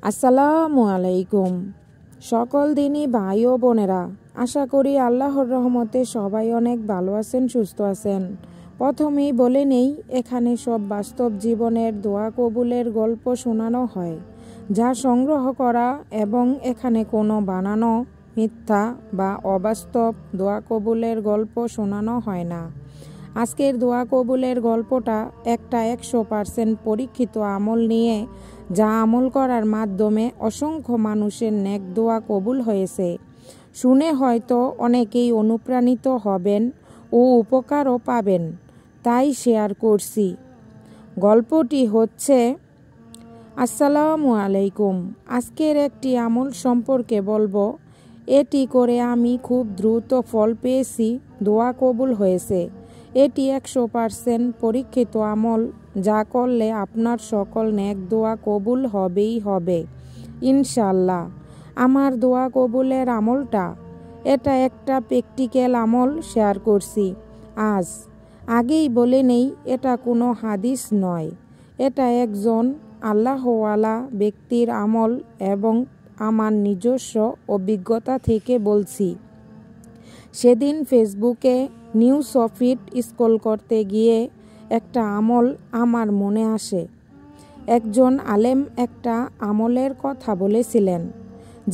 আসসালামু আলাইকুম। সকল দিনই ভাই ও বোনেরা, আশা করি আল্লাহর রহমতে সবাই অনেক ভালো আছেন, সুস্থ আছেন। প্রথমেই বলে নেই, এখানে সব বাস্তব জীবনের দোয়া কবুলের গল্প শোনানো হয়, যা সংগ্রহ করা, এবং এখানে কোনো বানানো, মিথ্যা বা অবাস্তব দোয়া কবুলের গল্প শোনানো হয় না। আজকের দোয়া কবুলের গল্পটা একটা 100% পরীক্ষিত আমল নিয়ে, যা আমল করার মাধ্যমে অসংখ্য মানুষের নেক দোয়া কবুল হয়েছে। শুনে হয়তো অনেকেই অনুপ্রাণিত হবেন ও উপকারও পাবেন, তাই শেয়ার করছি। গল্পটি হচ্ছে, আসসালামু আলাইকুম। আজকের একটি আমল সম্পর্কে বলবো। এটি করে আমি খুব দ্রুত ফল পেয়েছি, দোয়া কবুল হয়েছে। এটি 100% পরীক্ষিত আমল, যা করলে আপনার সকল নেক দোয়া কবুল হবেই হবে, ইনশাল্লাহ। আমার দোয়া কবুলের আমলটা, এটা একটা প্র্যাকটিক্যাল আমল শেয়ার করছি আজ। আগেই বলে নেই, এটা কোনো হাদিস নয়, এটা একজন আল্লাহওয়ালা ব্যক্তির আমল এবং আমার নিজস্ব অভিজ্ঞতা থেকে বলছি। সেদিন ফেসবুকে নিউজ ফিড স্ক্রল করতে গিয়ে একটা আমল আমার মনে আসে। একজন আলেম একটা আমলের কথা বলেছিলেন,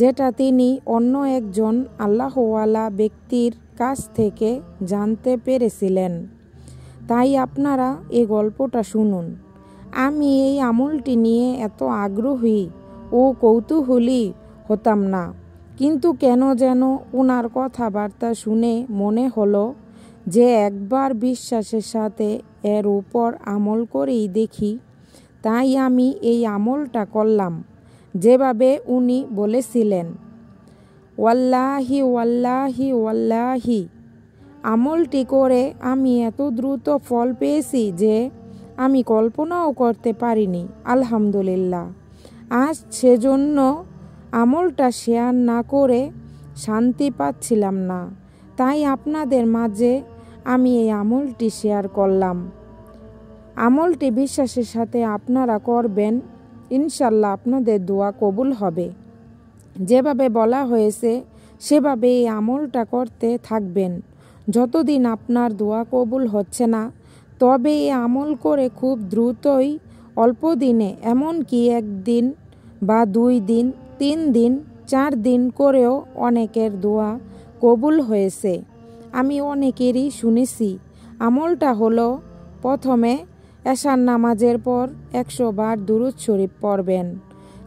যেটা তিনি অন্য একজন আল্লাহওয়ালা ব্যক্তির কাছ থেকে জানতে পেরেছিলেন। তাই আপনারা এই গল্পটা শুনুন। আমি এই আমলটি নিয়ে এত আগ্রহী ও কৌতূহলী হতাম না, কিন্তু কেন যেন ওনার কথাবার্তা শুনে মনে হলো যে একবার বিশ্বাসের সাথে এর উপর আমল করেই দেখি। তাই আমি এই আমলটা করলাম যেভাবে উনি বলেছিলেন। ওয়াল্লাহি ওয়াল্লাহি ওয়াল্লাহি। আমলটি করে আমি এত দ্রুত ফল পেয়েছি যে আমি কল্পনাও করতে পারিনি, আলহামদুলিল্লাহ। আজ সেজন্য আমলটা শেয়ার না করে শান্তি পাচ্ছিলাম না, তাই আপনাদের মাঝে আমি এই আমলটি শেয়ার করলাম। আমলটি বিশ্বাসের সাথে আপনারা করবেন, ইনশাল্লাহ আপনাদের দোয়া কবুল হবে। যেভাবে বলা হয়েছে সেভাবে এই আমলটা করতে থাকবেন। যতদিন আপনার দোয়া কবুল হচ্ছে না, তবে এই আমল করে খুব দ্রুতই, অল্প দিনে, এমনকি 1 দিন বা 2 দিন, 3 দিন, 4 দিন করেও অনেকের দোয়া কবুল হয়েছে। আমি অনেকেরই শুনেছি। আমলটা হলো, প্রথমে এশার নামাজের পর 100 বার দুরূদ শরীফ পড়বেন,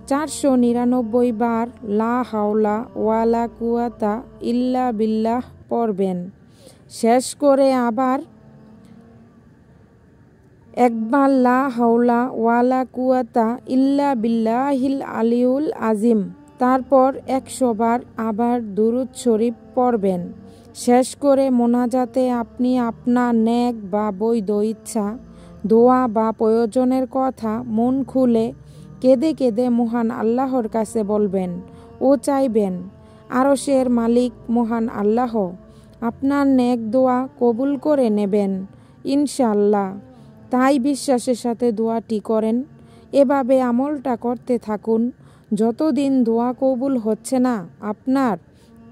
499 বার লা হাওলা ওয়ালা কুওয়াতা ইল্লা বিল্লাহ পড়বেন। শেষ করে আবার একবার লা হাওলা ওয়ালা কুওয়াতা ইল্লা বিল্লাহিল আলিউল আজিম, তারপর 100 বার আবার দুরূদ শরীফ পড়বেন। শেষ করে মোনাজাতে আপনি আপনার নেক বা বৈধ ইচ্ছা, দোয়া বা প্রয়োজনের কথা মন খুলে কেঁদে কেঁদে মহান আল্লাহর কাছে বলবেন ও চাইবেন, আরশের মালিক মহান আল্লাহ আপনার নেক দোয়া কবুল করে নেবেন, ইনশাআল্লাহ। তাই বিশ্বাসের সাথে দোয়াটি করেন। এভাবে আমলটা করতে থাকুন। যতদিন দোয়া কবুল হচ্ছে না আপনার,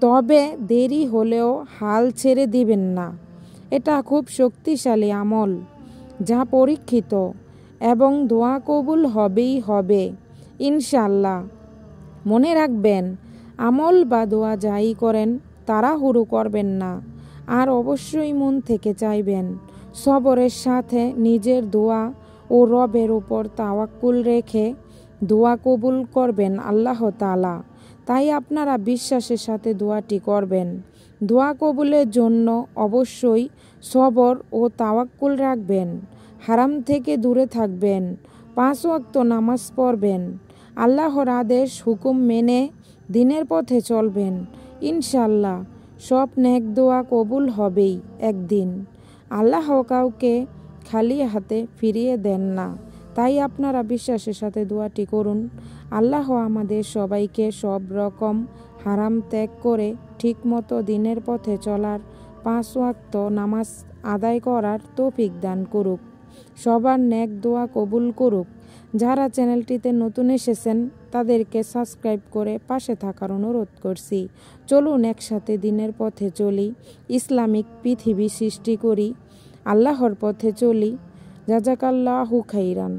তবে দেরি হলেও হাল ছেড়ে দিবেন না। এটা খুব শক্তিশালী আমল, যা পরীক্ষিত, এবং দোয়া কবুল হবেই হবে, ইনশাআল্লাহ। মনে রাখবেন, আমল বা দোয়া যাই করেন তাড়াহুড়ো করবেন না, আর অবশ্যই মন থেকে চাইবেন। সবরের সাথে নিজের দোয়া ও রবের উপর তাওয়াক্কুল রেখে দোয়া কবুল করবেন আল্লাহ তাআলা। তাই আপনারা বিশ্বাসের সাথে দোয়াটি করবেন। দোয়া কবুলের জন্য অবশ্যই সবর ও তাওয়াক্কুল রাখবেন। হারাম থেকে দূরে থাকবেন। 5 ওয়াক্ত নামাজ পড়বেন। আল্লাহর আদেশ হুকুম মেনে দিনের পথে চলবেন, ইনশাল্লাহ সব নেক দোয়া কবুল হবেই একদিন। আল্লাহ কাউকে খালি হাতে ফিরিয়ে দেন না। তাই আপনারা বিশ্বাসের সাথে দোয়াটি করুন। আল্লাহ আমাদের সবাইকে সব রকম হারাম ত্যাগ করে ঠিকমতো দিনের পথে চলার, 5 ওয়াক্ত নামাজ আদায় করার তৌফিক দান করুক। সবার নেক দোয়া কবুল করুক। যারা চ্যানেলটিতে নতুন এসেছেন তাদেরকে সাবস্ক্রাইব করে পাশে থাকার অনুরোধ করছি। চলুন একসাথে দিনের পথে চলি, ইসলামিক পৃথিবী সৃষ্টি করি, আল্লাহর পথে চলি। জাযাকাল্লাহু খাইরান।